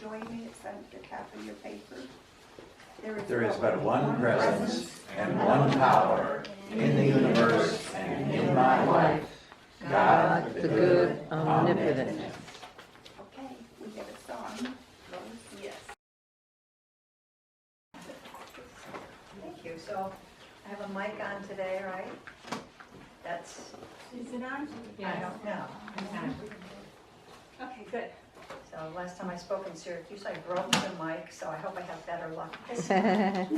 join me at the top of your paper. There is but one presence and one power in the universe and in my life. God, the good, omnipotent. Okay, we have a song. Yes. Thank you. So I have a mic on today, right? That's, Is it on? I don't know. Okay, good. So last time I spoke in Syracuse, I broke the mic, so I hope I have better luck this time. And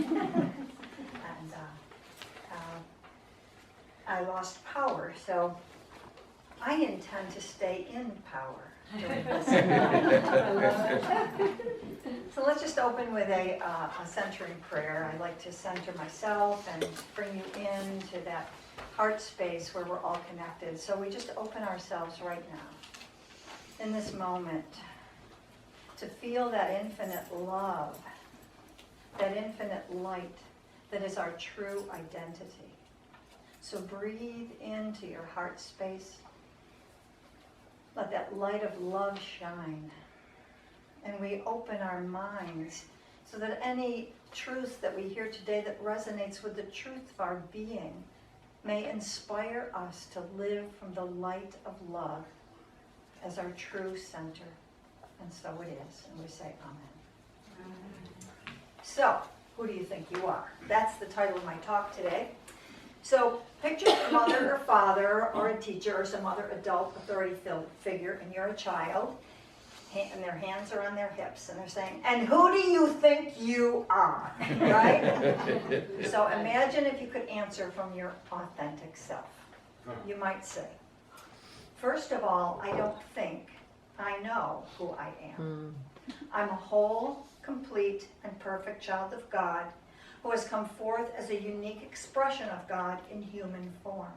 I lost power, so I intend to stay in power during this. So let's just open with a centering prayer. I like to center myself and bring you into that heart space where we're all connected. So we just open ourselves right now, in this moment, to feel that infinite love, that infinite light that is our true identity. So breathe into your heart space. Let that light of love shine. And we open our minds so that any truth that we hear today that resonates with the truth of our being may inspire us to live from the light of love as our true center. And so it is. And we say amen. So, who do you think you are? That's the title of my talk today. So, picture a mother or father or a teacher or some other adult authority figure, and you're a child, and their hands are on their hips, and they're saying, and who do you think you are? Right? So imagine if you could answer from your authentic self. You might say, first of all, I don't think, I know who I am. I'm a whole, complete, and perfect child of God who has come forth as a unique expression of God in human form.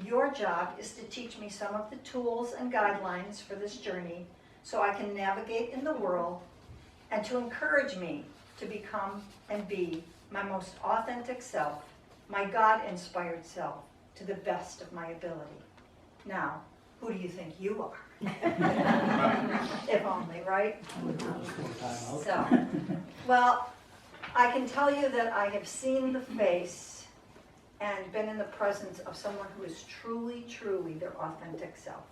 Your job is to teach me some of the tools and guidelines for this journey so I can navigate in the world, and to encourage me to become and be my most authentic self, my God-inspired self, to the best of my ability. Now, who do you think you are? If only, right? So, well, I can tell you that I have seen the face and been in the presence of someone who is truly, truly their authentic self.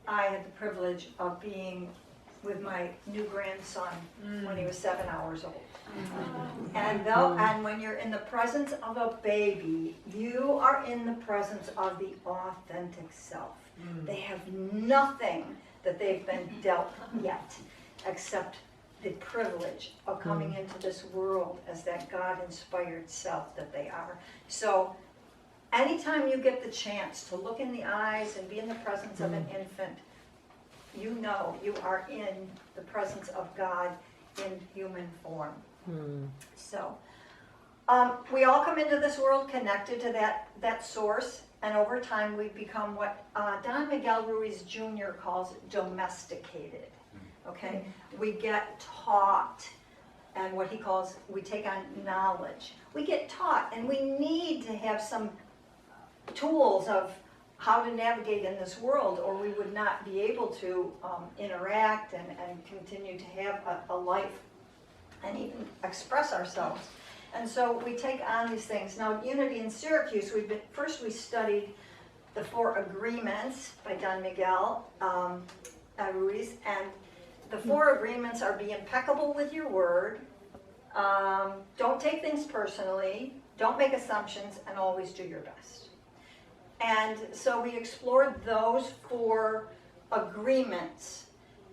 I had the privilege of being with my new grandson when he was 7 hours old. And when you're in the presence of a baby, you are in the presence of the authentic self. They have nothing that they've been dealt yet, except the privilege of coming into this world as that God-inspired self that they are. So anytime you get the chance to look in the eyes and be in the presence of an infant, you know you are in the presence of God in human form. So we all come into this world connected to that source, and over time we become what Don Miguel Ruiz Jr. calls domesticated. Okay, we get taught, and what he calls, we take on knowledge. We get taught, and we need to have some tools of how to navigate in this world, or we would not be able to interact and continue to have a life and even express ourselves. And so we take on these things. Now, at Unity in Syracuse, we studied the 4 agreements by Don Miguel Ruiz, and the 4 agreements are: be impeccable with your word, don't take things personally, don't make assumptions, and always do your best. And so we explored those 4 agreements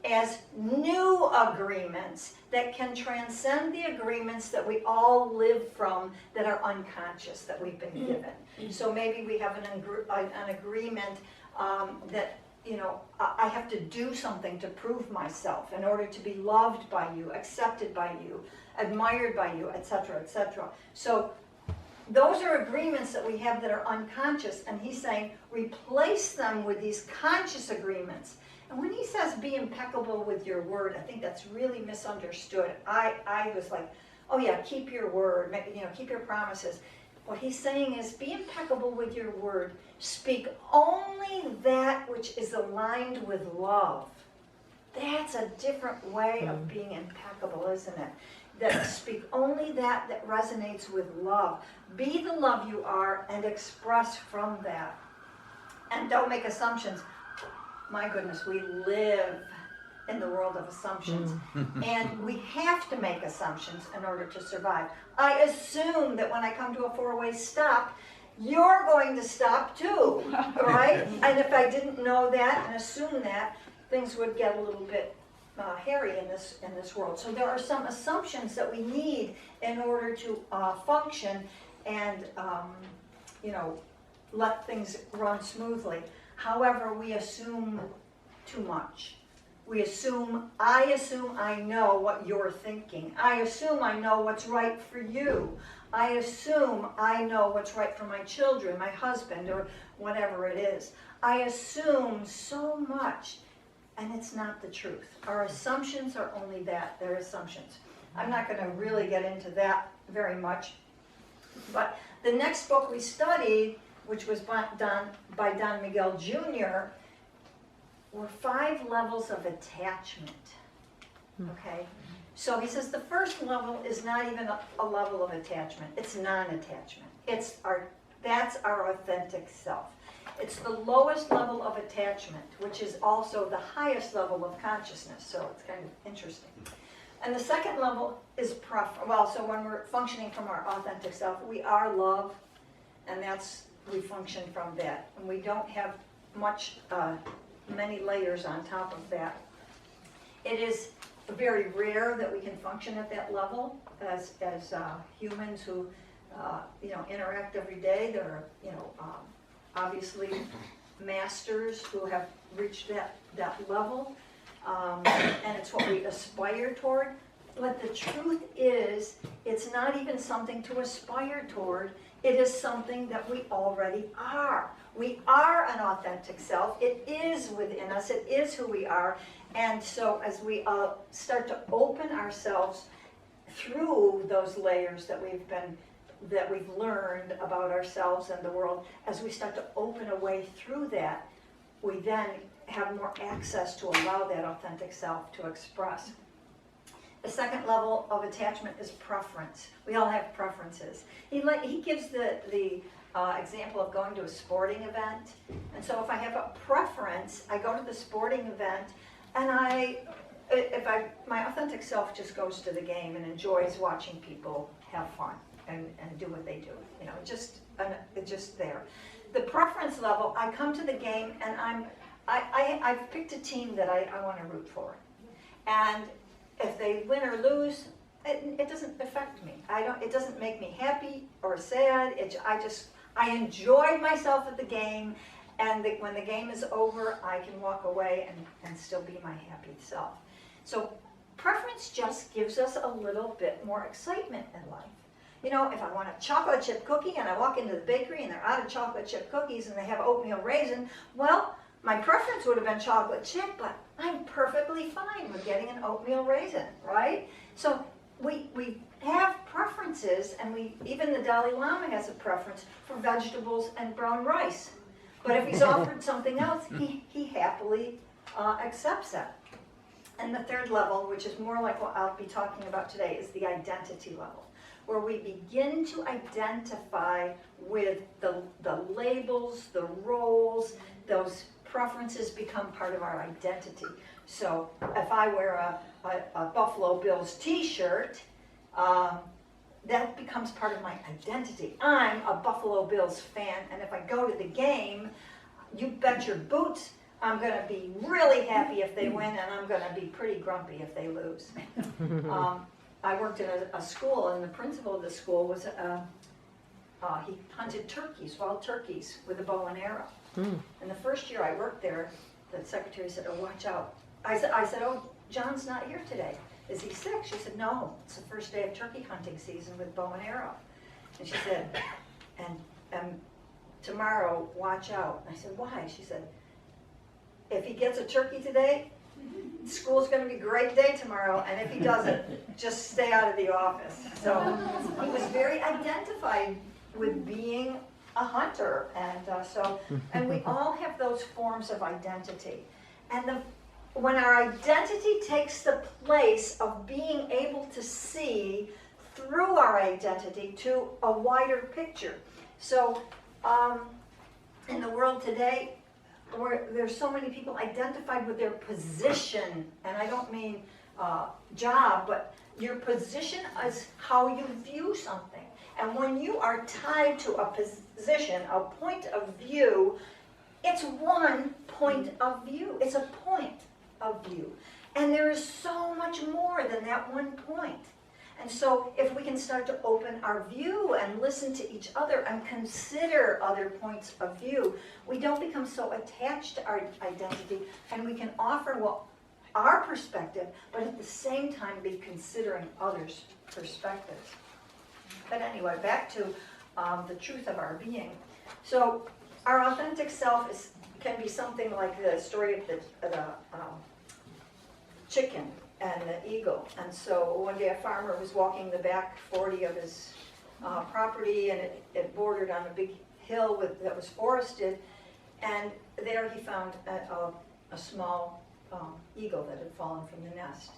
as new agreements that can transcend the agreements that we all live from that are unconscious, that we've been given. So maybe we have an agreement that, you know, I have to do something to prove myself in order to be loved by you, accepted by you, admired by you, etc., etc. So those are agreements that we have that are unconscious, and he's saying replace them with these conscious agreements. And when he says be impeccable with your word, I think that's really misunderstood. I was like, oh yeah, keep your word, you know, keep your promises. What he's saying is be impeccable with your word. Speak only that which is aligned with love. That's that's a different way of being impeccable, isn't it? That speak only that resonates with love. Be the love you are and express from that. And don't make assumptions. My goodness, we live in the world of assumptions. And we have to make assumptions in order to survive. I assume that when I come to a four-way stop, you're going to stop too, right? And if I didn't know that and assume that, things would get a little bit hairy in this world. So there are some assumptions that we need in order to function and let things run smoothly. However, we assume too much. I assume I know what you're thinking. I assume I know what's right for you. I assume I know what's right for my children, my husband, or whatever it is. I assume so much, and it's not the truth. Our assumptions are only that, they're assumptions. I'm not going to really get into that very much, but the next book we studied, which was done by Don Miguel Jr., were 5 levels of attachment, okay? So he says the first level is not even a level of attachment, it's non-attachment. That's our authentic self. It's the lowest level of attachment, which is also the highest level of consciousness, so it's kind of interesting. And the second level is so when we're functioning from our authentic self, we are love, and we function from that. And we don't have many layers on top of that. It is very rare that we can function at that level as humans who interact every day. There are obviously masters who have reached that level, and it's what we aspire toward. But the truth is, it's not even something to aspire toward. It is something that we already are. We are an authentic self. It is within us. It is who we are. And so as we start to open ourselves through those layers that we've learned about ourselves and the world, as we start to open a way through that, we then have more access to allow that authentic self to express. The second level of attachment is preference. We all have preferences. He gives the example of going to a sporting event. And so if I have a preference, I go to the sporting event, and my authentic self just goes to the game and enjoys watching people have fun and do what they do. It's just there. The preference level, I come to the game and I've picked a team that I want to root for. And if they win or lose, it doesn't affect me. It doesn't make me happy or sad. I enjoyed myself at the game, and when the game is over, I can walk away and still be my happy self. So preference just gives us a little bit more excitement in life. If I want a chocolate chip cookie and I walk into the bakery and they're out of chocolate chip cookies and they have oatmeal raisin, well, my preference would have been chocolate chip, but I'm perfectly fine with getting an oatmeal raisin, right? So we have preferences, and even the Dalai Lama has a preference for vegetables and brown rice. But if he's offered something else, he happily accepts that. And the third level, which is more like what I'll be talking about today, is the identity level, where we begin to identify with the labels, the roles, those preferences become part of our identity. So if I wear a Buffalo Bills t-shirt, that becomes part of my identity. I'm a Buffalo Bills fan, and if I go to the game, you bet your boots I'm going to be really happy if they win, and I'm going to be pretty grumpy if they lose. I worked in a school, and the principal of the school was he hunted turkeys, wild turkeys, with a bow and arrow. And the first year I worked there, the secretary said, "Oh, watch out." I said, "Oh, John's not here today. Is he sick?" She said, "No, it's the first day of turkey hunting season with bow and arrow." And she said, and tomorrow, watch out. I said, "Why?" She said, "If he gets a turkey today, school's going to be a great day tomorrow, and if he doesn't, just stay out of the office." So he was very identified with being a hunter, and we all have those forms of identity. And when our identity takes the place of being able to see through our identity to a wider picture. So in the world today, where there's so many people identified with their position, and I don't mean job, but your position is how you view something. And when you are tied to a position, a point of view, it's one point of view. It's a point of view. And there is so much more than that one point. And so if we can start to open our view and listen to each other and consider other points of view, we don't become so attached to our identity, and we can offer our perspective, but at the same time be considering others' perspectives. But anyway, back to the truth of our being. So our authentic self can be something like the story of the chicken and the eagle. And so one day a farmer was walking the back 40 of his property, and it bordered on a big hill that was forested, and there he found a small eagle that had fallen from the nest.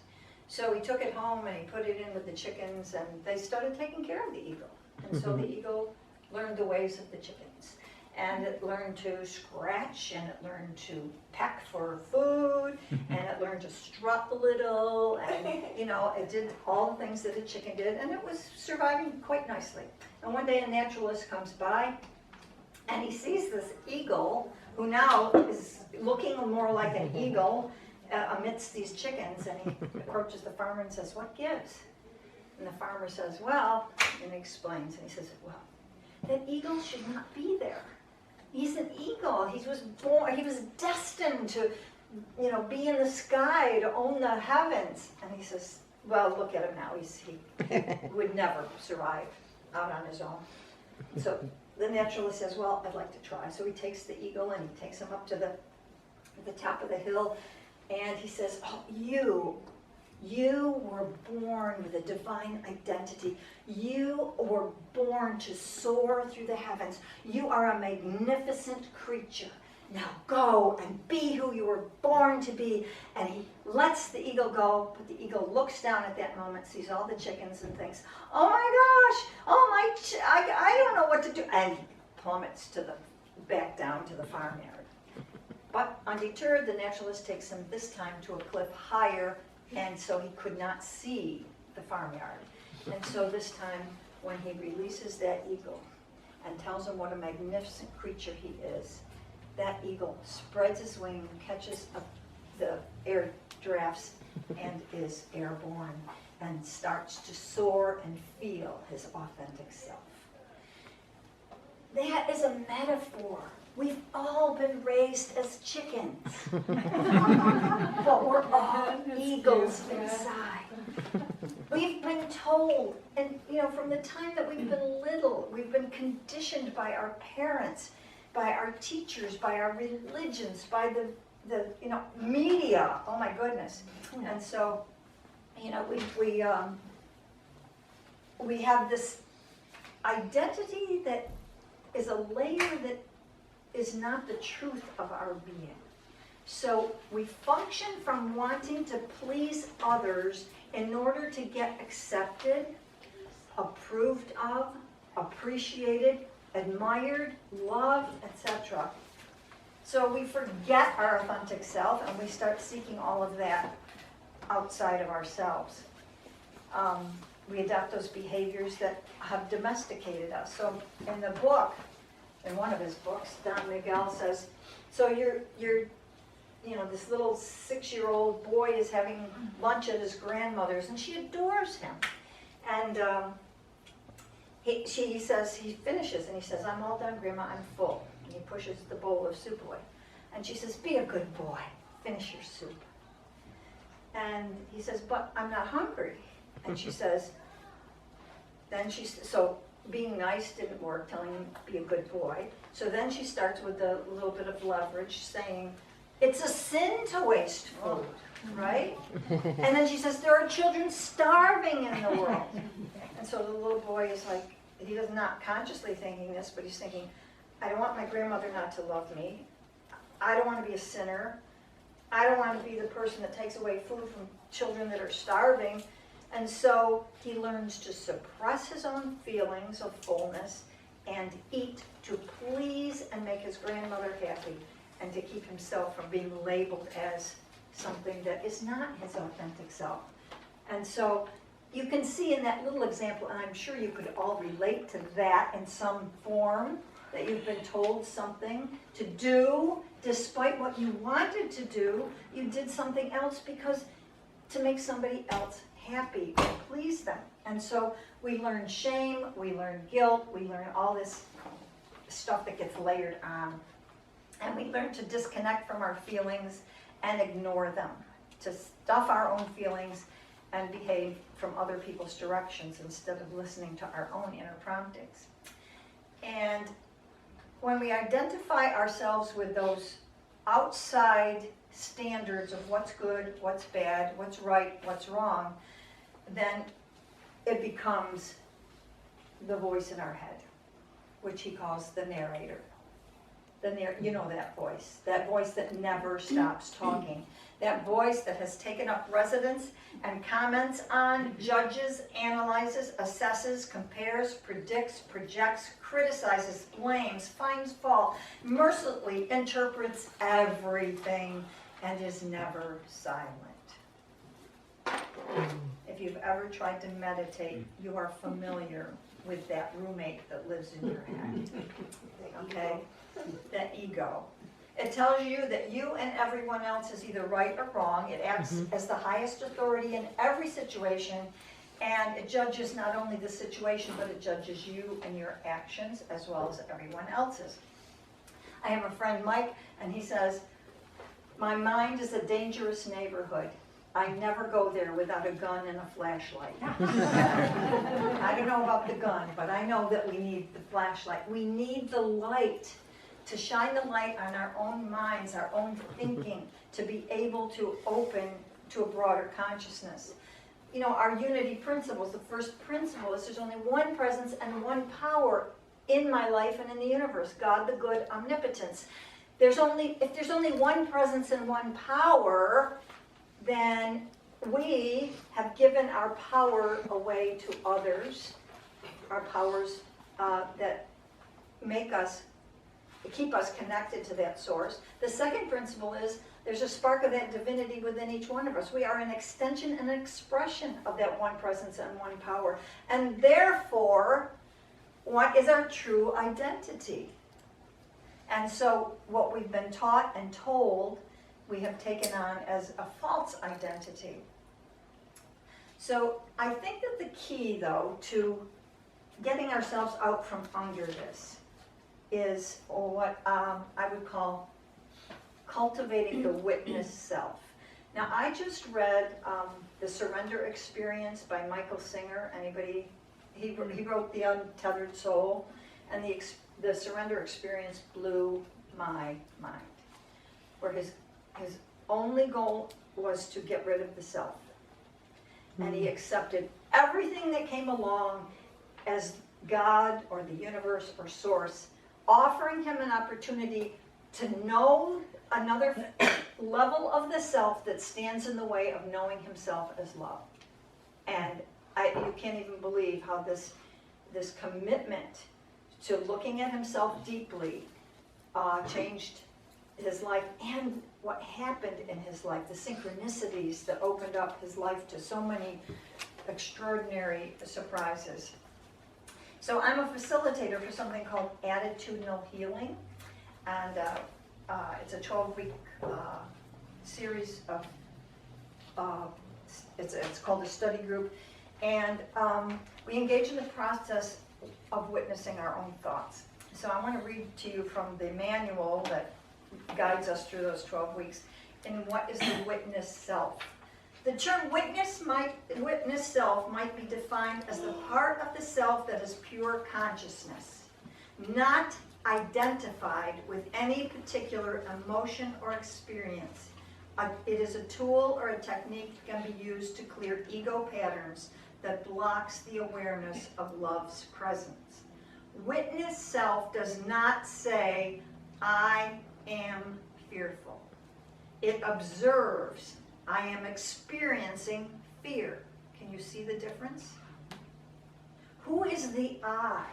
So he took it home and he put it in with the chickens, and they started taking care of the eagle. And so the eagle learned the ways of the chickens. And it learned to scratch, and it learned to peck for food, and it learned to strut a little, and it did all the things that a chicken did, and it was surviving quite nicely. And one day a naturalist comes by, and he sees this eagle, who now is looking more like an eagle amidst these chickens, and he approaches the farmer and says, "What gives?" And the farmer says, "Well," and he explains, and he says, "Well, that eagle should not be there. He's an eagle. He was born. He was destined to, be in the sky, to own the heavens." And he says, "Well, look at him now. He would never survive out on his own." So the naturalist says, "Well, I'd like to try." So he takes the eagle and he takes him up to the top of the hill, and he says, "Oh, you were born with a divine identity. You were born to soar through the heavens. You are a magnificent creature. Now go and be who you were born to be." And he lets the eagle go, but the eagle looks down at that moment, sees all the chickens, and thinks, "Oh my gosh, I don't know what to do." And he plummets back down to the farmyard. But undeterred, the naturalist takes him this time to a cliff higher, and so he could not see the farmyard. And so this time, when he releases that eagle and tells him what a magnificent creature he is, that eagle spreads his wing, catches up the air drafts, and is airborne, and starts to soar and feel his authentic self. That is a metaphor. We've all been raised as chickens, but we're all eagles inside. We've been told, and from the time that we've been little, we've been conditioned by our parents, by our teachers, by our religions, by the media. Oh my goodness! And so, we have this identity that is a layer that is not the truth of our being. So we function from wanting to please others in order to get accepted, approved of, appreciated, admired, loved, etc. So we forget our authentic self, and we start seeking all of that outside of ourselves. We adopt those behaviors that have domesticated us. So in the book, in one of his books, Don Miguel says, so you're this little 6-year-old boy is having lunch at his grandmother's, and she adores him. And he says, he finishes, and he says, "I'm all done, Grandma, I'm full." And he pushes the bowl of soup away. And she says, "Be a good boy, finish your soup." And he says, "But I'm not hungry." And she says, so being nice didn't work, telling him be a good boy. So then she starts with a little bit of leverage, saying, "It's a sin to waste food," right? And then she says, "There are children starving in the world." And so the little boy is like, he does not consciously thinking this, but he's thinking, "I don't want my grandmother not to love me. I don't want to be a sinner. I don't want to be the person that takes away food from children that are starving. And so he learns to suppress his own feelings of fullness and eat to please and make his grandmother happy, and to keep himself from being labeled as something that is not his authentic self. And so you can see in that little example, and I'm sure you could all relate to that in some form, that you've been told something to do, despite what you wanted to do, you did something else because to make somebody else happy or please them. And so we learn shame, we learn guilt, we learn all this stuff that gets layered on. And we learn to disconnect from our feelings and ignore them, to stuff our own feelings and behave from other people's directions instead of listening to our own inner promptings. And when we identify ourselves with those outside standards of what's good, what's bad, what's right, what's wrong, then it becomes the voice in our head, which he calls the narrator. You know that voice that never stops talking, that voice that has taken up residence and comments on, judges, analyzes, assesses, compares, predicts, projects, criticizes, blames, finds fault, mercilessly interprets everything, and is never silent. If you've ever tried to meditate, you are familiar with that roommate that lives in your head, okay? That ego. It tells you that you and everyone else is either right or wrong. It acts as the highest authority in every situation, and it judges not only the situation, but it judges you and your actions as well as everyone else's. I have a friend, Mike, and he says, "My mind is a dangerous neighborhood. I never go there without a gun and a flashlight." I don't know about the gun, but I know that we need the flashlight. We need the light to shine the light on our own minds, our own thinking, to be able to open to a broader consciousness. You know, our unity principles, the first principle is there's only one presence and one power in my life and in the universe, God the good, omnipotence. If there's only one presence and one power, then we have given our power away to others, our powers that keep us connected to that source. The second principle is there's a spark of that divinity within each one of us. We are an extension and an expression of that one presence and one power. And therefore, what is our true identity? And so what we've been taught and told, we have taken on as a false identity. So I think that the key, though, to getting ourselves out from under this is what I would call cultivating the witness self. Now, I just read The Surrender Experience by Michael Singer. Anybody? He wrote The Untethered Soul, and the Surrender Experience blew my mind, where his only goal was to get rid of the self. And he accepted everything that came along as God or the universe or source, offering him an opportunity to know another level of the self that stands in the way of knowing himself as love. And you can't even believe how this commitment to looking at himself deeply changed his life, and what happened in his life, the synchronicities that opened up his life to so many extraordinary surprises. So I'm a facilitator for something called attitudinal healing, and it's a 12-week series of, it's called a study group, and we engage in the process of witnessing our own thoughts. So I want to read to you from the manual that guides us through those 12 weeks in what is the witness self. The term witness self might be defined as the part of the self that is pure consciousness, not identified with any particular emotion or experience. It is a tool or a technique that can be used to clear ego patterns that blocks the awareness of love's presence. Witness self does not say, "I am fearful." it observes. I am experiencing fear. Can you see the difference? Who is the I?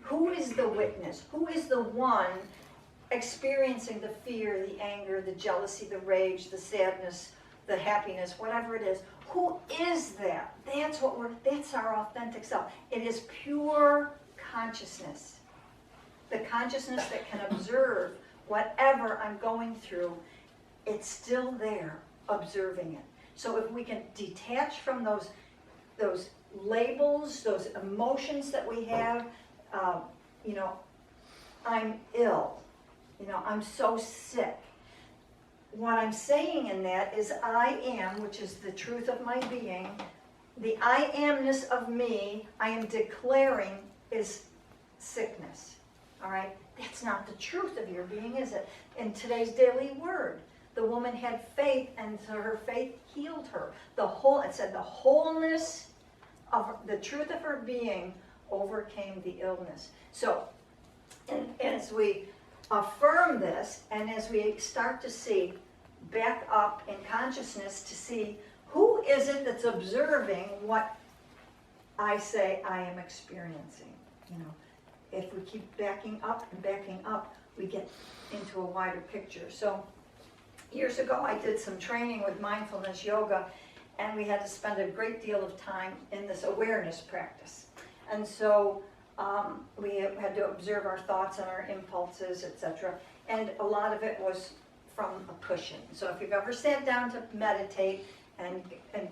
Who is the witness? Who is the one experiencing the fear, the anger, the jealousy, the rage, the sadness, the happiness, whatever it is? Who is that? That's our authentic self. It is pure consciousness. The consciousness that can observe whatever I'm going through, it's still there, observing it. So if we can detach from those labels, those emotions that we have, I'm ill, I'm so sick. What I'm saying in that is I am, which is the truth of my being, the I amness of me, I am declaring is sickness. All right? That's not the truth of your being, is it? In today's daily word, the woman had faith, and so her faith healed her. It said the wholeness of the truth of her being overcame the illness. So, and as we affirm this, and as we start to see, back up in consciousness to see who is it that's observing what I say I am experiencing. If we keep backing up and backing up, we get into a wider picture. So years ago, I did some training with mindfulness yoga, and we had to spend a great deal of time in this awareness practice. And so we had to observe our thoughts and our impulses, etc. And a lot of it was from a cushion. So if you've ever sat down to meditate and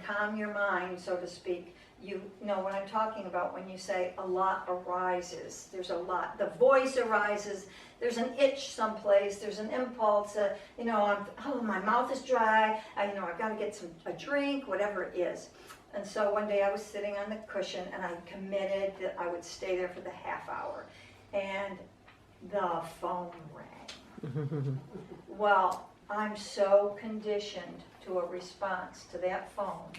calm your mind, so to speak, you know what I'm talking about when you say a lot arises. There's a lot. The voice arises. There's an itch someplace. There's an impulse. My mouth is dry. I've got to get a drink, whatever it is. And so one day I was sitting on the cushion, and I committed that I would stay there for the half hour. And the phone rang. Well, I'm so conditioned to a response to that phone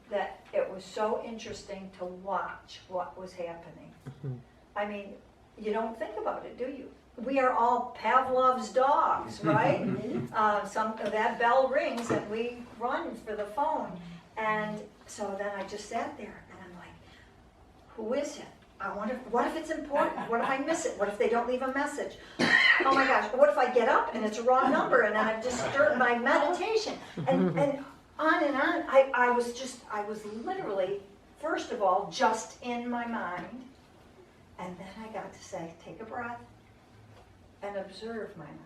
that it was so interesting to watch what was happening. I mean, you don't think about it, do you? We are all Pavlov's dogs, right? That bell rings and we run for the phone. And so then I just sat there and I'm like, who is it? What if it's important? What if I miss it? What if they don't leave a message? Oh my gosh, what if I get up and it's a wrong number and I've disturbed my meditation? And on and on. I was literally, first of all, just in my mind. And then I got to say, take a breath and observe my mind.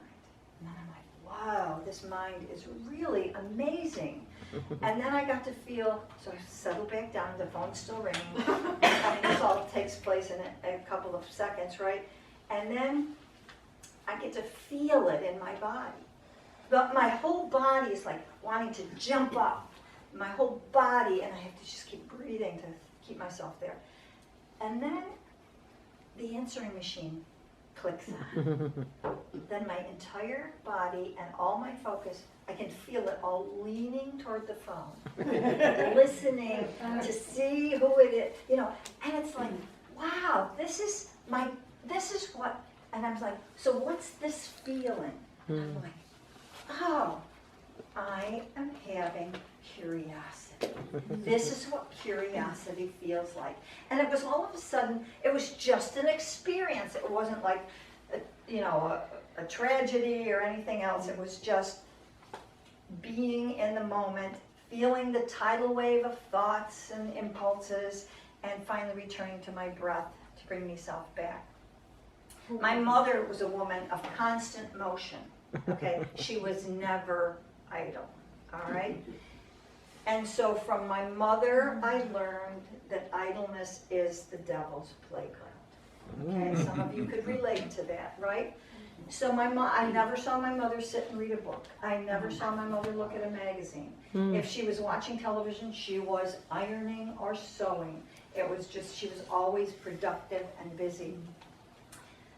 And then I'm like, wow, this mind is really amazing. And then I got to feel, so I settled back down, the phone's still ringing. I mean, this all takes place in a couple of seconds, right? And then I get to feel it in my body. But my whole body is like wanting to jump up. My whole body, and I have to just keep breathing to keep myself there. And then the answering machine clicks on. Then my entire body and all my focus, I can feel it all leaning toward the phone, listening to see who it is, and it's like, wow, this is what, and I was like, so what's this feeling? I'm like, oh, I am having curiosity. This is what curiosity feels like. And it was all of a sudden, it was just an experience. It wasn't like, a tragedy or anything else. It was just being in the moment, feeling the tidal wave of thoughts and impulses, and finally returning to my breath to bring myself back. My mother was a woman of constant motion. Okay, she was never idle, all right? And so from my mother, I learned that idleness is the devil's playground. Okay, some of you could relate to that, right? So I never saw my mother sit and read a book. I never saw my mother look at a magazine. If she was watching television, she was ironing or sewing. It was just, she was always productive and busy.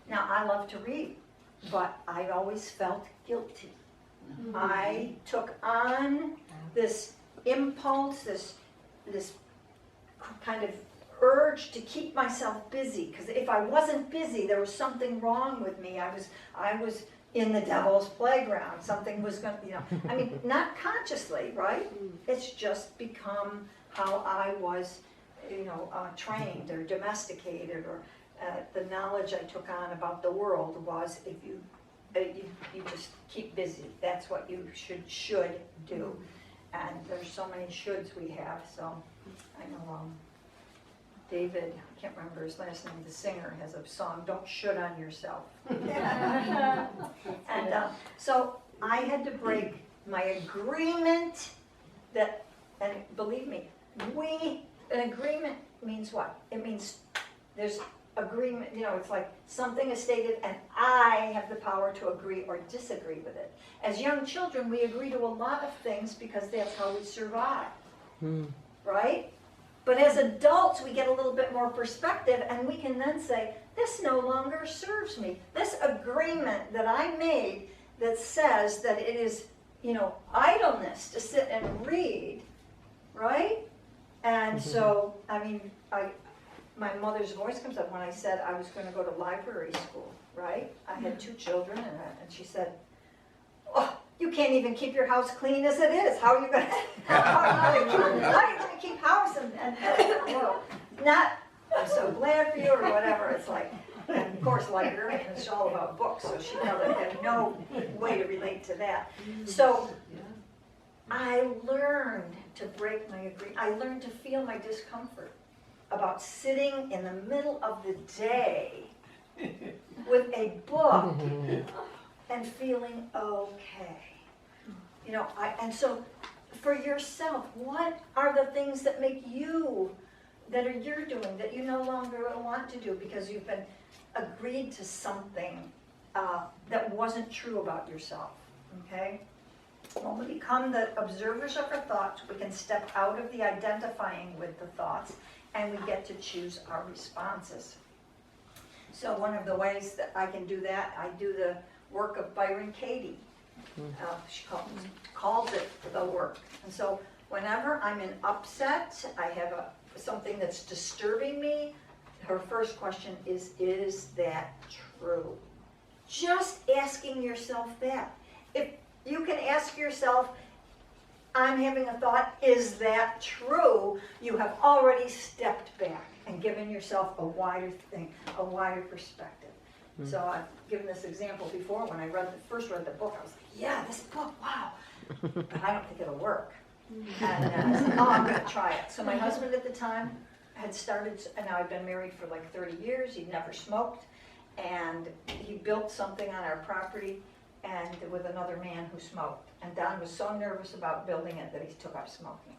Now, I love to read, but I always felt guilty. I took on this impulse, this kind of urge to keep myself busy, because if I wasn't busy, there was something wrong with me. I was in the devil's playground. Something was going to, I mean, not consciously, right? It's just become how I was, trained or domesticated, or the knowledge I took on about the world was if you just keep busy. That's what you should do. And there's so many shoulds we have. So I know David, I can't remember his last name, the singer, has a song, "Don't Should on Yourself." And so I had to break my agreement that, and believe me, an agreement means what? It means there's agreement, it's like something is stated and I have the power to agree or disagree with it. As young children, we agree to a lot of things because that's how we survive, right? But as adults, we get a little bit more perspective and we can then say, this no longer serves me. This agreement that I made that says that it is, idleness to sit and read, right? And so, my mother's voice comes up when I said I was going to go to library school, right? I had 2 children, and she said, "Oh, you can't even keep your house clean as it is. How are you going to keep house and not? I'm so glad for you," or whatever. It's like, and of course, librarian is all about books, so she probably had no way to relate to that. So I learned to break my agreement. I learned to feel my discomfort about sitting in the middle of the day with a book and feeling okay. And so for yourself, what are the things that make you, you're doing that you no longer want to do because you've been agreed to something that wasn't true about yourself, okay? When we become the observers of our thoughts, we can step out of the identifying with the thoughts, and we get to choose our responses. So one of the ways that I can do that, I do the work of Byron Katie. She calls it the work. And so whenever I'm in upset, I have something that's disturbing me, her first question is that true? Just asking yourself that. If you can ask yourself, I'm having a thought, is that true? You have already stepped back and given yourself a wider perspective. So I've given this example before. When I first read the book, I was like, yeah, this book, wow. But I don't think it'll work. And I said, I'm going to try it. So my husband at the time had started, and now I've been married for like 30 years. He'd never smoked. And he built something on our property and with another man who smoked. And Don was so nervous about building it that he took up smoking.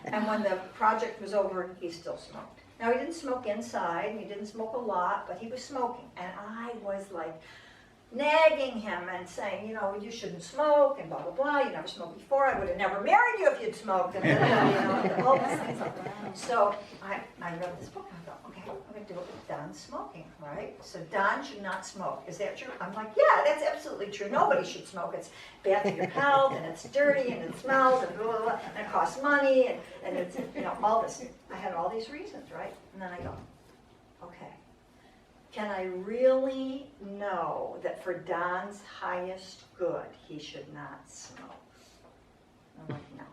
And when the project was over, he still smoked. Now, he didn't smoke inside, he didn't smoke a lot, but he was smoking. And I was like nagging him and saying, you shouldn't smoke, and blah, blah, blah. You never smoked before. I would have never married you if you'd smoked. And all these things. So I read this book, and I thought, okay, I'm going to do it with Don smoking, right? So Don should not smoke. Is that true? I'm like, yeah, that's absolutely true. Nobody should smoke. It's bad for your health, and it's dirty, and it smells, and blah, blah, blah, and it costs money, and it's, all this. I had all these reasons, right? And then I go, okay. Can I really know that for Don's highest good, he should not smoke? I'm like, no.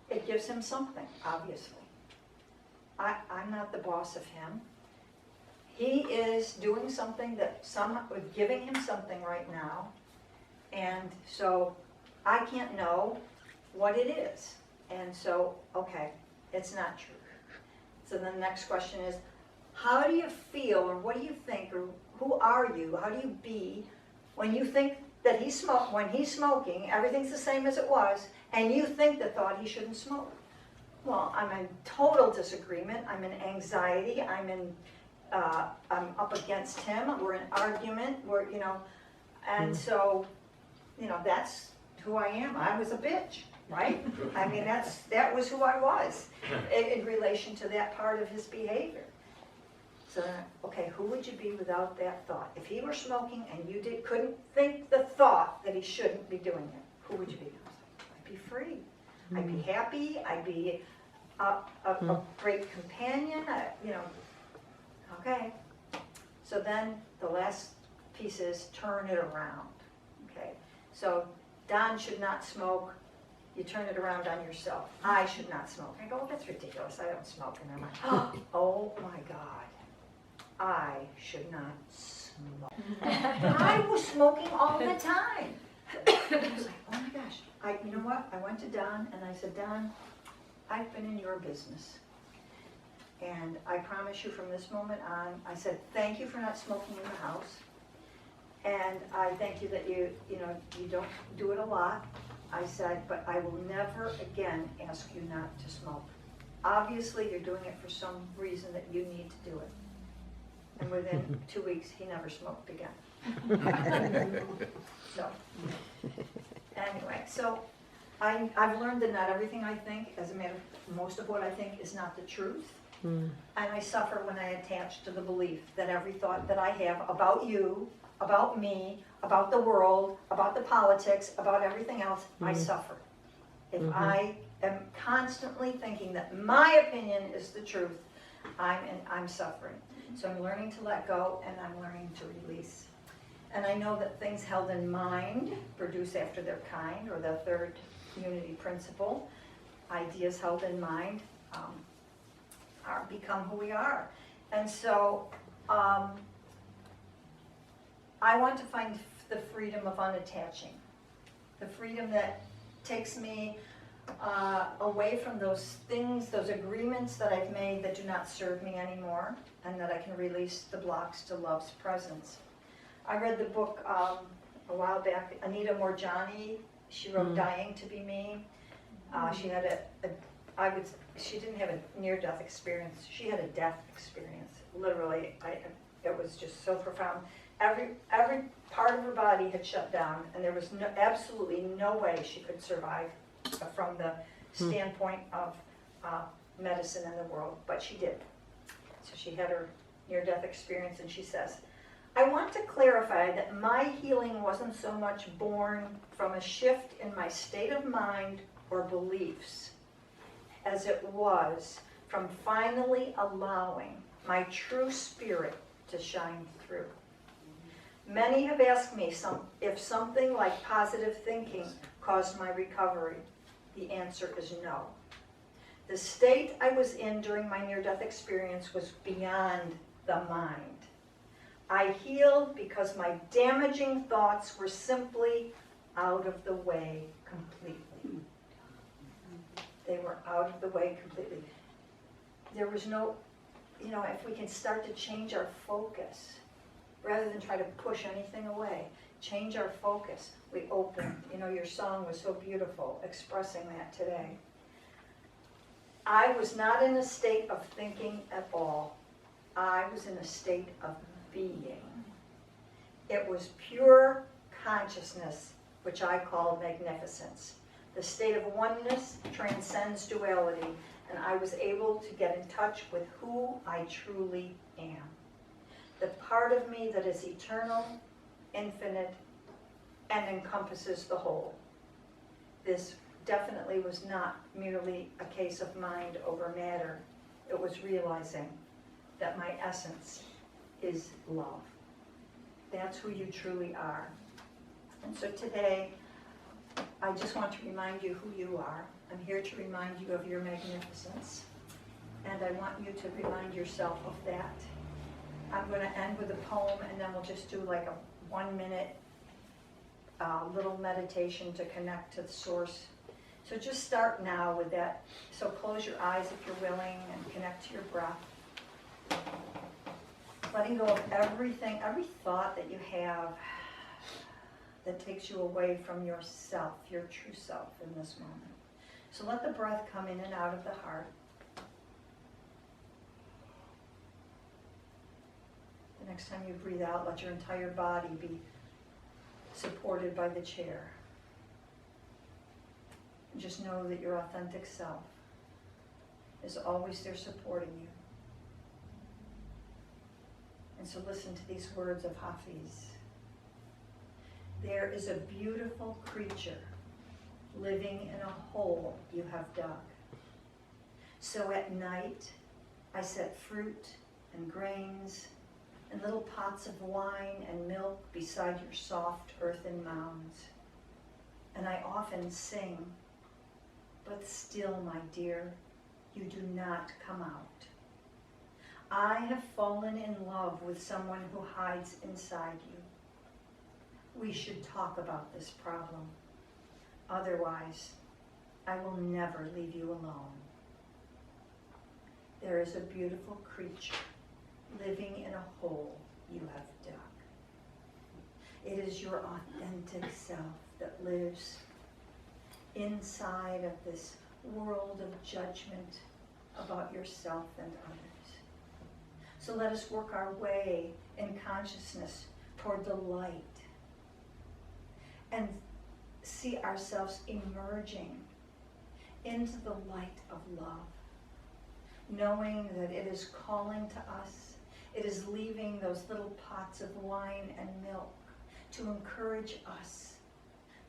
It gives him something, obviously. I'm not the boss of him. He is doing something that giving him something right now. And so I can't know what it is. And so, okay, it's not true. So then the next question is, how do you feel, or what do you think, or who are you? How do you be when you think that when he's smoking, everything's the same as it was, and you think the thought he shouldn't smoke? Well, I'm in total disagreement. I'm in anxiety. I'm up against him. We're in argument. And so, that's who I am. I was a bitch, right? I mean, that was who I was in relation to that part of his behavior. So, okay, who would you be without that thought? If he were smoking and you couldn't think the thought that he shouldn't be doing it, who would you be? I'd be free. I'd be happy. I'd be a great companion. Okay. So then the last piece is turn it around, okay? So Don should not smoke, you turn it around on yourself. I should not smoke. I go, oh, that's ridiculous, I don't smoke. And I'm like, oh my God, I should not smoke. I was smoking all the time. I was like, oh my gosh. You know what? I went to Don and I said, Don, I've been in your business. And I promise you from this moment on, I said, thank you for not smoking in the house. And I thank you that you don't do it a lot. I said, but I will never again ask you not to smoke. Obviously, you're doing it for some reason that you need to do it. And within 2 weeks, he never smoked again. So, anyway, so I've learned that not everything I think, as a matter of most of what I think is not the truth. And I suffer when I attach to the belief that every thought that I have about you, about me, about the world, about the politics, about everything else, I suffer. If I am constantly thinking that my opinion is the truth, I'm suffering. So I'm learning to let go and I'm learning to release. And I know that things held in mind produce after their kind, or the third unity principle. Ideas held in mind become who we are. And so I want to find the freedom of unattaching, the freedom that takes me away from those things, those agreements that I've made that do not serve me anymore, and that I can release the blocks to love's presence. I read the book a while back, Anita Morjani. She wrote Dying to Be Me. She had she didn't have a near-death experience. She had a death experience, literally. It was just so profound. Every part of her body had shut down, and there was absolutely no way she could survive from the standpoint of medicine in the world, but she did. So she had her near-death experience, and she says, I want to clarify that my healing wasn't so much born from a shift in my state of mind or beliefs as it was from finally allowing my true spirit to shine through. Many have asked me if something like positive thinking caused my recovery. The answer is no. The state I was in during my near-death experience was beyond the mind. I healed because my damaging thoughts were simply out of the way completely. They were out of the way completely. There was no, if we can start to change our focus, rather than try to push anything away, change our focus. We open. Your song was so beautiful, expressing that today. I was not in a state of thinking at all. I was in a state of being. It was pure consciousness, which I call magnificence. The state of oneness transcends duality, and I was able to get in touch with who I truly am. The part of me that is eternal, infinite, and encompasses the whole. This definitely was not merely a case of mind over matter. It was realizing that my essence is love. That's who you truly are. And so today, I just want to remind you who you are. I'm here to remind you of your magnificence. And I want you to remind yourself of that. I'm going to end with a poem, and then we'll just do like a 1 minute little meditation to connect to the source. So just start now with that. So close your eyes if you're willing, and connect to your breath. Letting go of everything, every thought that you have that takes you away from yourself, your true self in this moment. So let the breath come in and out of the heart. The next time you breathe out, let your entire body be supported by the chair. And just know that your authentic self is always there supporting you. And so listen to these words of Hafiz. There is a beautiful creature living in a hole you have dug. So at night, I set fruit and grains in little pots of wine and milk beside your soft earthen mounds. And I often sing, but still, my dear, you do not come out. I have fallen in love with someone who hides inside you. We should talk about this problem. Otherwise, I will never leave you alone. There is a beautiful creature living in a hole you have dug. It is your authentic self that lives inside of this world of judgment about yourself and others. So let us work our way in consciousness toward the light and see ourselves emerging into the light of love, knowing that it is calling to us. It is leaving those little pots of wine and milk to encourage us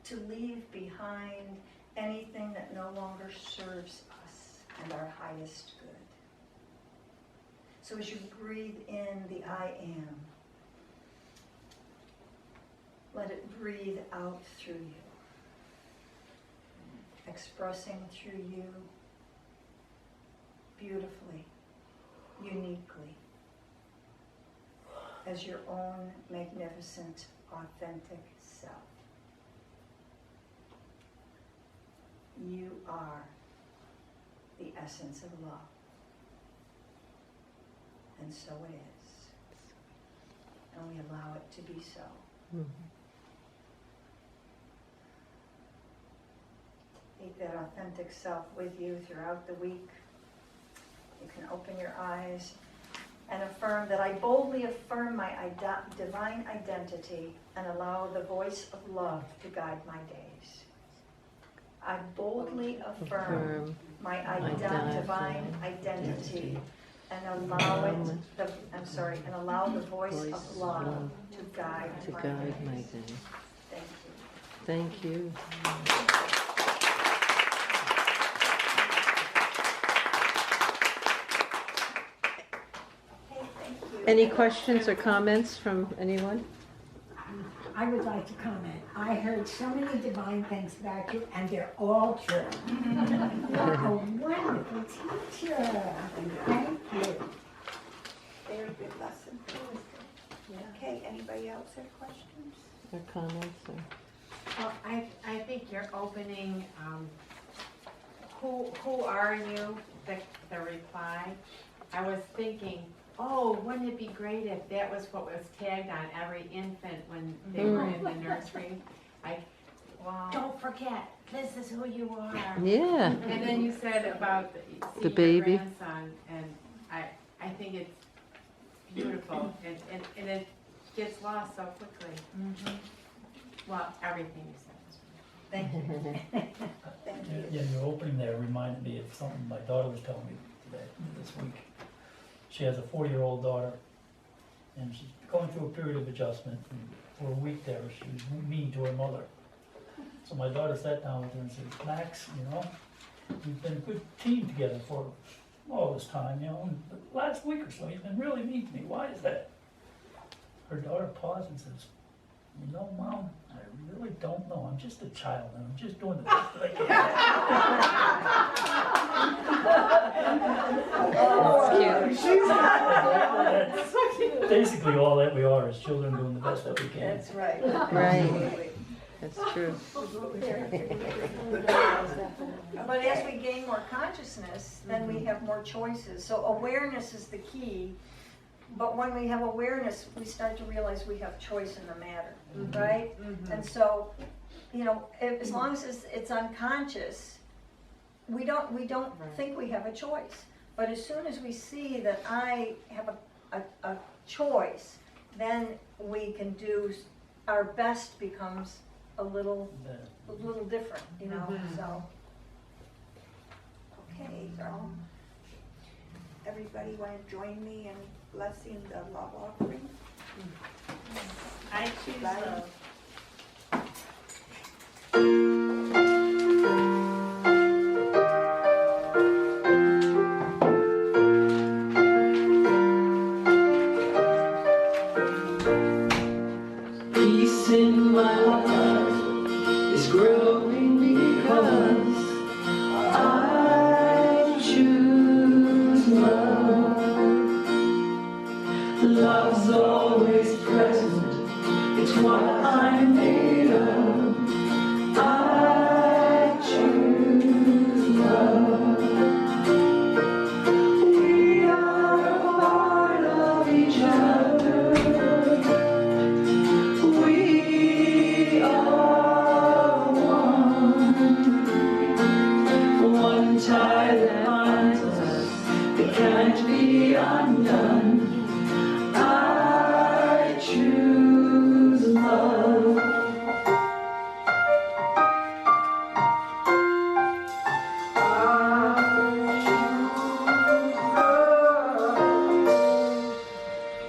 to leave behind anything that no longer serves us and our highest good. So as you breathe in the I am, let it breathe out through you, expressing through you beautifully, uniquely, as your own magnificent, authentic self. You are the essence of love. And so it is. And we allow it to be so. Mhm. Take that authentic self with you throughout the week. You can open your eyes and affirm that I boldly affirm my divine identity and allow the voice of love to guide my days. I boldly affirm my divine identity and allow the voice of love to guide my days. Thank you. Thank you. Any questions or comments from anyone? I would like to comment. I heard so many divine things about you, and they're all true. You're a wonderful teacher. Thank you. Very good lesson. Okay, anybody else have questions? Or comments? Or? Well, I think you're opening, who are you, the reply. I was thinking, oh, wouldn't it be great if that was what was tagged on every infant when they were in the nursery? Wow. Don't forget, this is who you are. Yeah. And then you said about The seeing baby. your grandson, and I think it's beautiful, and it gets lost so quickly. Mm-hmm. Well, everything you said was Thank you. Thank you. Yeah, your opening there reminded me of something my daughter was telling me today, this week. She has a 40-year-old daughter, and she's going through a period of adjustment. And for a week there, she was mean to her mother. So my daughter sat down with her and said, Max, we've been a good team together for all this time, and the last week or so, you've been really mean to me. Why is that? Her daughter paused and says, Mom, I really don't know. I'm just a child, and I'm just doing the best that I can. That's basically all that we are, as children doing the best that we can. That's right. Right. That's true. But as we gain more consciousness, then we have more choices. So awareness is the key. But when we have awareness, we start to realize we have choice in the matter, right? Mm-hmm. And so, as long as it's unconscious, we don't think we have a choice. But as soon as we see that I have a choice, then we can do, our best becomes a little different, Mm-hmm. So, okay, so everybody want to join me in blessing the love offering? I choose love. that binds us, it can't be undone. I choose love.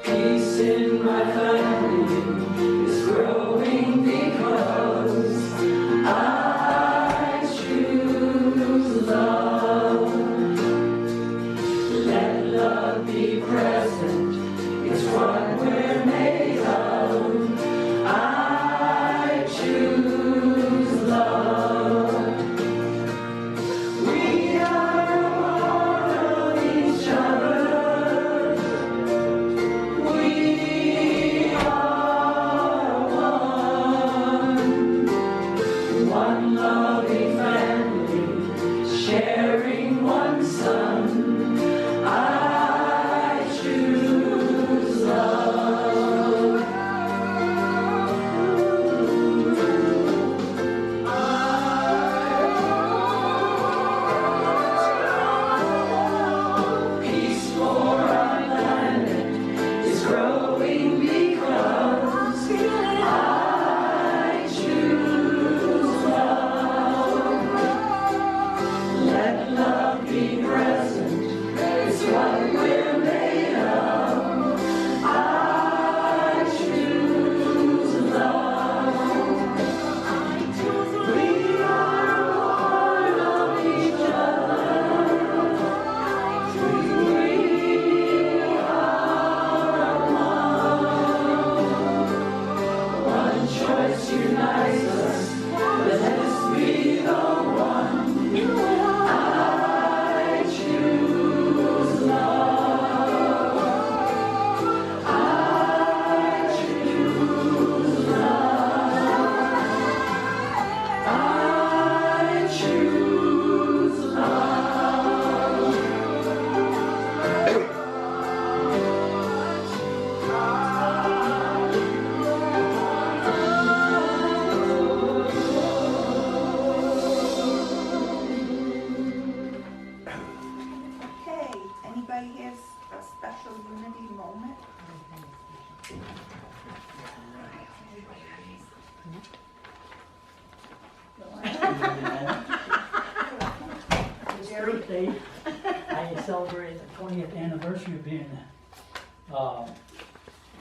Peace in my family is growing because I choose love. Let love be present, it's what we're made of. I choose love. We are one of each other. We are one loving family, sharing one son. I choose love. Peace for our planet is growing because I choose love. Let love be present, it's what we're made of. I choose love. We are one of each other. We are one choice unites us. Let us be the one. I choose love. I choose love. I choose love. Okay, anybody has a special unity moment? This birthday, I celebrated the 20th anniversary of being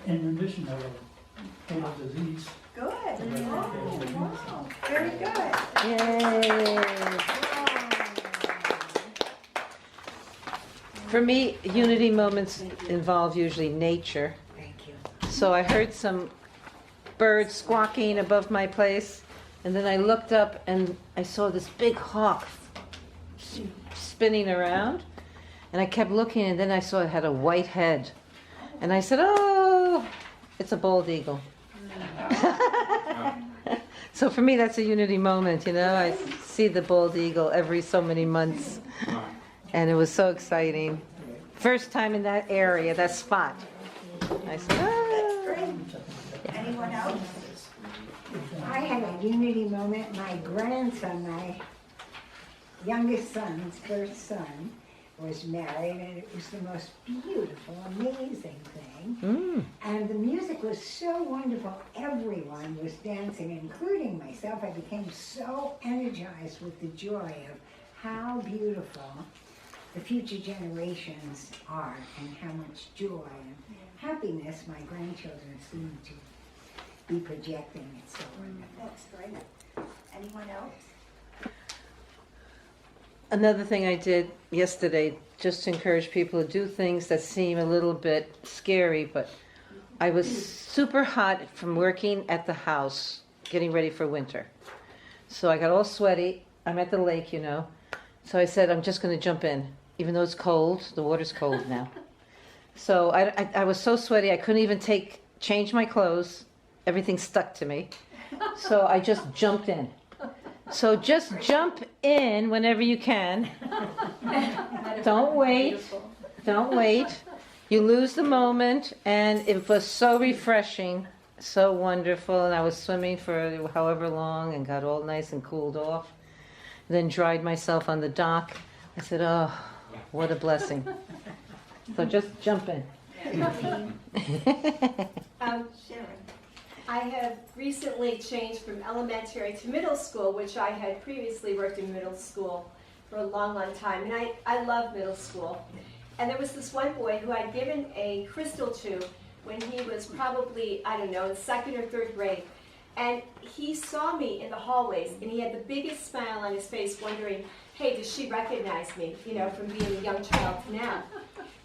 in remission of a fatal disease. Good. Oh, Wow, very good. Yay! For me, unity moments involve usually nature. Thank you. So I heard some birds squawking above my place, and then I looked up and I saw this big hawk spinning around, and I kept looking, and then I saw it had a white head, and I said, "Oh, it's a bald eagle." So for me, that's a unity moment, you know. I see the bald eagle every so many months, and it was so exciting. First time in that area, that spot. I said, "Ah." Great. Anyone else? I had a unity moment. My grandson, my youngest son's first son, was married, and it was the most beautiful, amazing thing. Mm. And the music was so wonderful. Everyone was dancing, including myself. I became so energized with the joy of how beautiful the future generations are and how much joy and happiness my grandchildren seem to be projecting. It's so wonderful. That's great. Anyone else? Another thing I did yesterday, just to encourage people to do things that seem a little bit scary, but I was super hot from working at the house, getting ready for winter. So I got all sweaty. I'm at the lake, you know. So I said, I'm just going to jump in. Even though it's cold, the water's cold now. So I was so sweaty, I couldn't even change my clothes. Everything stuck to me. So I just jumped in. So just jump in whenever you can. Don't wait. Don't wait. You lose the moment, and it was so refreshing, so wonderful. And I was swimming for however long and got all nice and cooled off. Then dried myself on the dock I said, oh, what a blessing. So just jump in. Sharon. I have recently changed from elementary to middle school, which I had previously worked in middle school for a long, long time. And I love middle school. And there was this one boy who I'd given a crystal to when he was probably, I don't know, in second or third grade. And he saw me in the hallways, and he had the biggest smile on his face, wondering, hey, does she recognize me, you know, from being a young child to now?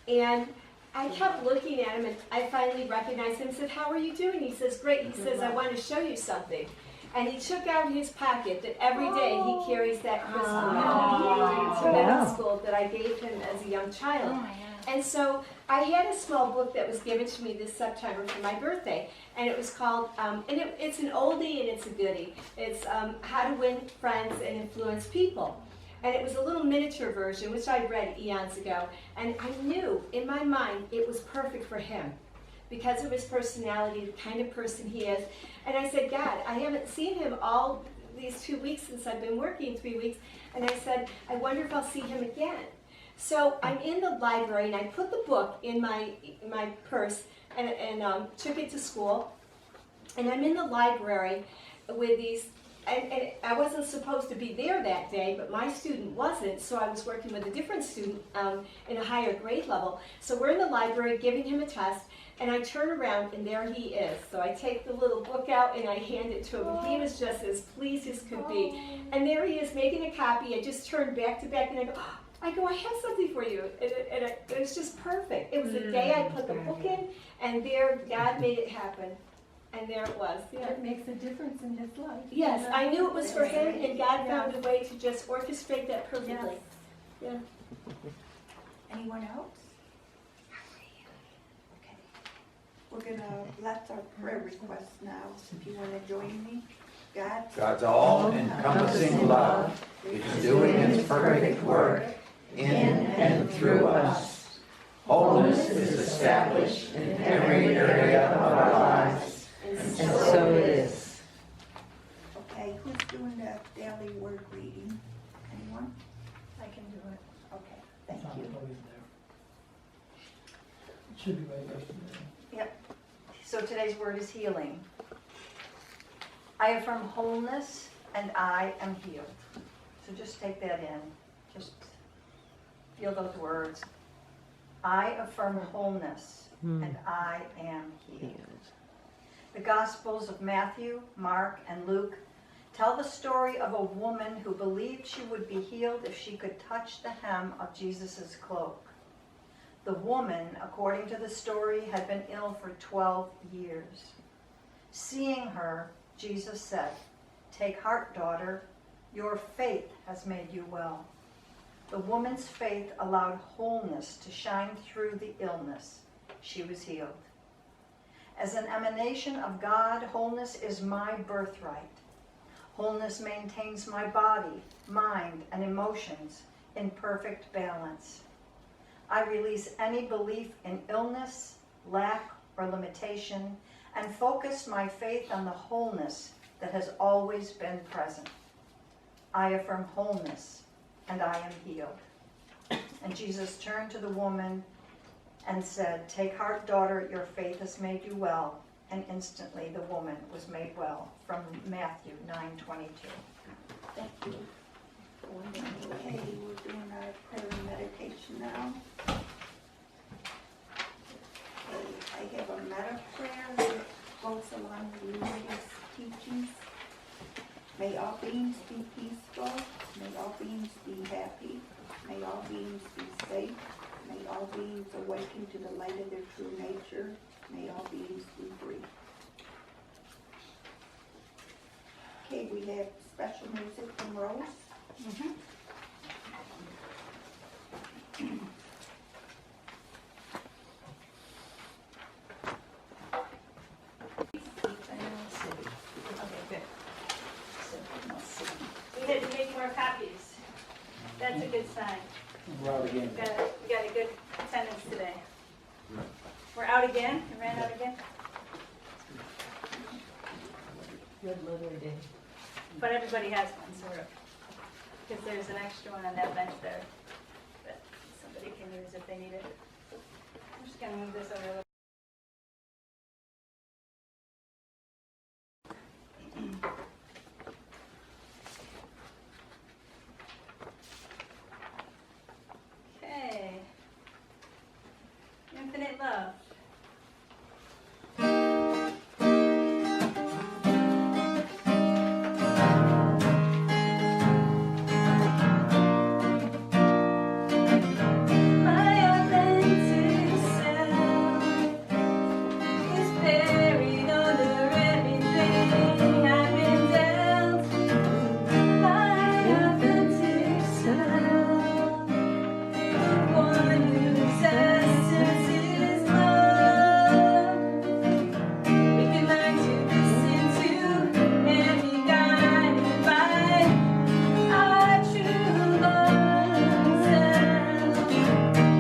And I kept looking at him, and I finally recognized him and said, how are you doing? He says, great. He says, I want to show you something. And he took out his pocket that every day he carries that crystal to middle school that I gave him as a young child. And so I had a small book that was given to me this September for my birthday, and it was called, it's an oldie and it's a goodie. It's How to Win Friends and Influence People. And it was a little miniature version, which I read eons ago, and I knew in my mind it was perfect for him because of his personality, the kind of person he is. And I said, God, I haven't seen him all these 2 weeks since I've been working 3 weeks, and I said, I wonder if I'll see him again. So I'm in the library, and I put the book in my purse and took it to school. And I'm in the library with these, and I wasn't supposed to be there that day, but my student wasn't, so I was working with a different student in a higher grade level. So we're in the library giving him a test, and I turn around, and there he is. So I take the little book out, and I hand it to him, and he was just as pleased as could be. And there he is making a copy. I just turned back to back, and I go, I have something for you. And it was just perfect. It was the day I put the book in, and there, God made it happen. And there it was. Yeah. It makes a difference in his life. Yes, I knew it was for him, and God found a way to just orchestrate that perfectly. Yeah. Anyone else? Okay. We're gonna, that's our prayer request now. If you wanna join me. God. God's all-encompassing love is doing its perfect work in and through us. Wholeness is established in every area of our lives. And so it is. Okay, who's doing the daily word reading? Anyone? I can do it. Okay, thank It's not you. always there. It should be right there. So today's word is healing. I affirm wholeness, and I am healed. So just take that in. Just feel those words. I affirm wholeness, and I am healed. The Gospels of Matthew, Mark, and Luke tell the story of a woman who believed she would be healed if she could touch the hem of Jesus' cloak. The woman, according to the story, had been ill for 12 years. Seeing her, Jesus said, "Take heart, daughter, your faith has made you well." The woman's faith allowed wholeness to shine through the illness. She was healed. As an emanation of God, wholeness is my birthright. Wholeness maintains my body, mind, and emotions in perfect balance. I release any belief in illness, lack, or limitation, and focus my faith on the wholeness that has always been present. I affirm wholeness, and I am healed. And Jesus turned to the woman and said, "Take heart, daughter, your faith has made you well." And instantly the woman was made well, from Matthew 9:22. Thank you. Okay, we're doing our prayer and meditation now. Okay, I have a meta prayer that goes along with the latest teachings. May all beings be peaceful. May all beings be happy. May all beings be safe. May all beings awaken to the light of their true nature. May all beings be free. Okay, we have special music from Rose. We had to make more copies. That's a good sign. We're out again. We got a good attendance today. We're out again? We ran out again? Good Literary Day. But everybody has one, sort of. Because there's an extra one on that bench there. I need it. I'm just gonna move this over a little. Okay. Infinite love. My authentic self is buried under everything I've been dealt. My authentic self, one whose essence is love. We can learn to listen to and be guided by our true love self.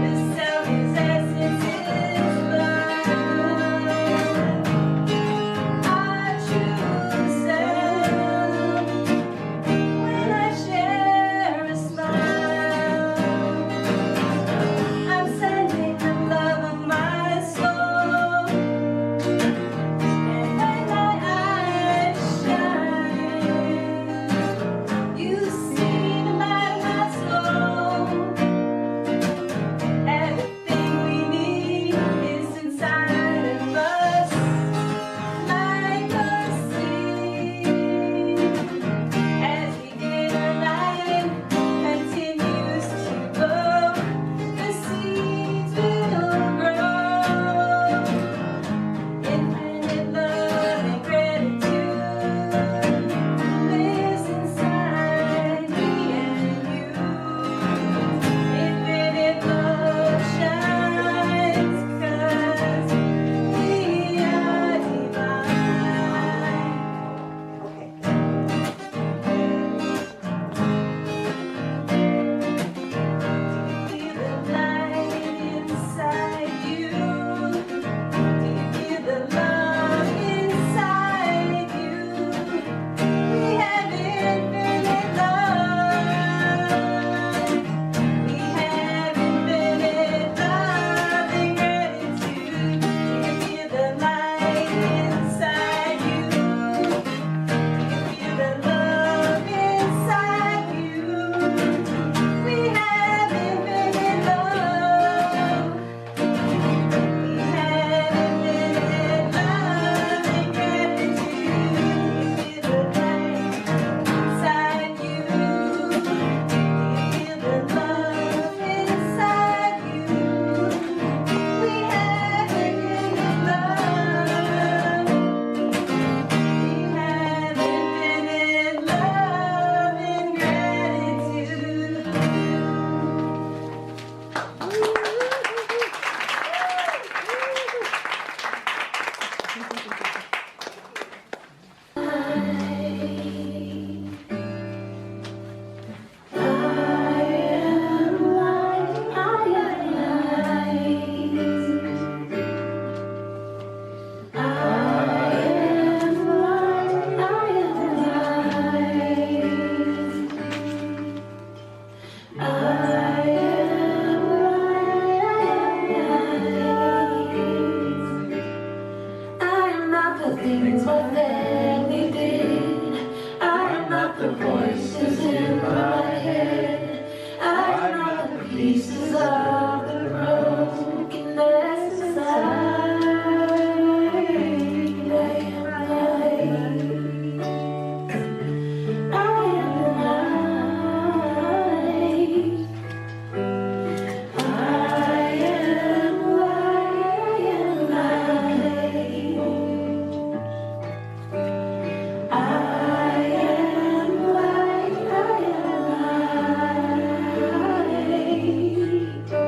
The self whose essence is love. Our true self. When I share a smile, I'm sending the love of my soul. And when my eyes shine, you see the light of my soul. Everything we need is inside of us, like a seed. As we gain our light continues to grow, the seeds will grow. Infinite love and gratitude lives inside me and you. Infinite love shines 'cause we are divine. Okay. Feel the light inside you. Do you feel the love inside you? We have infinite love. We have infinite love and gratitude. Do you feel the light inside you? Do you feel the love inside you? We have infinite love. We have infinite love and gratitude. Do you feel the light inside you? Do you feel the love inside you? We have infinite love. We have infinite love and gratitude. I am not the things my family did. I am not the voices in my head. I am not the pieces of the brokenness inside. I am light. I am light. I am light. I am light.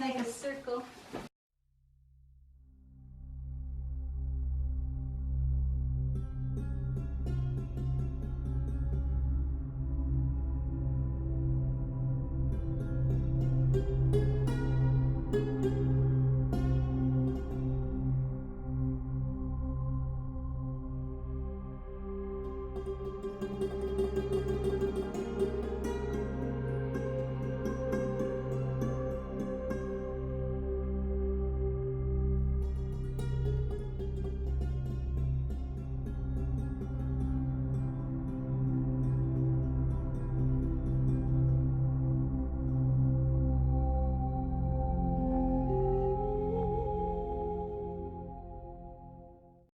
Let's make a circle.